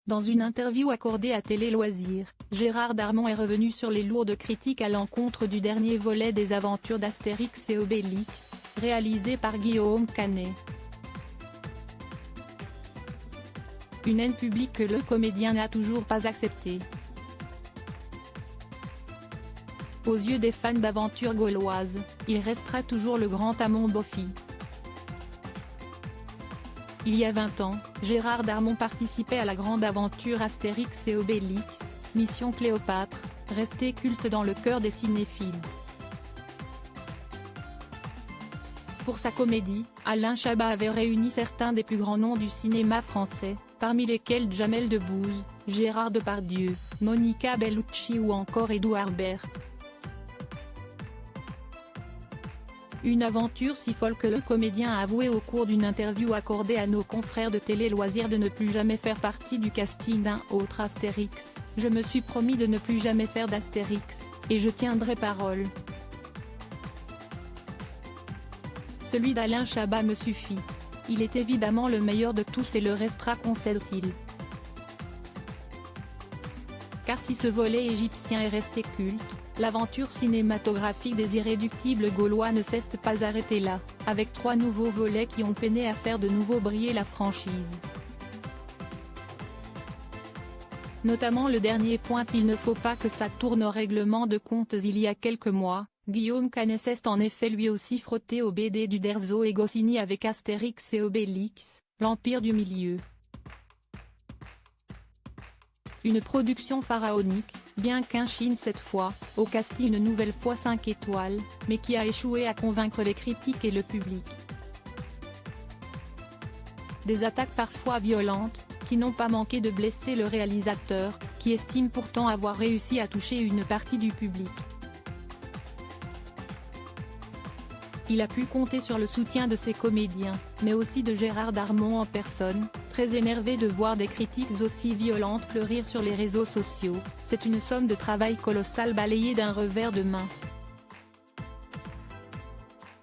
Dans une interview accordée à Télé Loisirs, Gérard Darmon est revenu sur les lourdes critiques à l'encontre du dernier volet des aventures d'Astérix et Obélix, réalisé par Guillaume Canet. Une haine publique que le comédien n'a toujours pas acceptée. Aux yeux des fans d'aventures gauloises, il restera toujours le grand Amon Bofi. Il y a 20 ans, Gérard Darmon participait à la grande aventure Astérix et Obélix, Mission Cléopâtre, restée culte dans le cœur des cinéphiles. Pour sa comédie, Alain Chabat avait réuni certains des plus grands noms du cinéma français, parmi lesquels Jamel Debbouze, Gérard Depardieu, Monica Bellucci ou encore Édouard Baird. Une aventure si folle que le comédien a avoué au cours d'une interview accordée à nos confrères de Télé Loisirs de ne plus jamais faire partie du casting d'un autre Astérix. Je me suis promis de ne plus jamais faire d'Astérix, et je tiendrai parole. Celui d'Alain Chabat me suffit. Il est évidemment le meilleur de tous et le restera, concède-t-il. Car si ce volet égyptien est resté culte, l'aventure cinématographique des irréductibles Gaulois ne s'est pas arrêtée là, avec 3 nouveaux volets qui ont peiné à faire de nouveau briller la franchise. Notamment le dernier point « Il ne faut pas que ça tourne au règlement de comptes ». Il y a quelques mois, Guillaume Canet s'est en effet lui aussi frotté au BD d'Uderzo et Goscinny avec Astérix et Obélix, l'Empire du Milieu. Une production pharaonique, bien qu'un Chine cette fois, au casting une nouvelle fois 5 étoiles, mais qui a échoué à convaincre les critiques et le public. Des attaques parfois violentes, qui n'ont pas manqué de blesser le réalisateur, qui estime pourtant avoir réussi à toucher une partie du public. Il a pu compter sur le soutien de ses comédiens, mais aussi de Gérard Darmon en personne, très énervé de voir des critiques aussi violentes fleurir sur les réseaux sociaux. C'est une somme de travail colossale balayée d'un revers de main.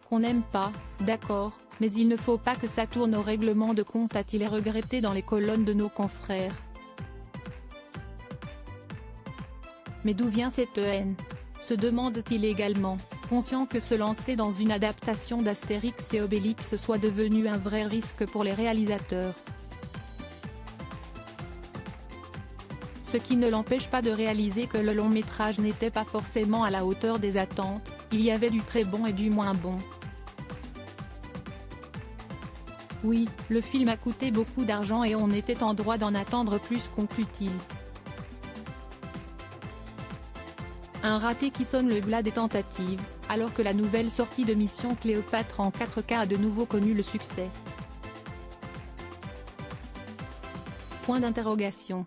Qu'on n'aime pas, d'accord, mais il ne faut pas que ça tourne au règlement de compte, a-t-il regretté dans les colonnes de nos confrères. Mais d'où vient cette haine ? Se demande-t-il également, conscient que se lancer dans une adaptation d'Astérix et Obélix soit devenu un vrai risque pour les réalisateurs. Ce qui ne l'empêche pas de réaliser que le long métrage n'était pas forcément à la hauteur des attentes, il y avait du très bon et du moins bon. Oui, le film a coûté beaucoup d'argent et on était en droit d'en attendre plus, conclut-il. Un raté qui sonne le glas des tentatives, alors que la nouvelle sortie de Mission Cléopâtre en 4K a de nouveau connu le succès. Point d'interrogation.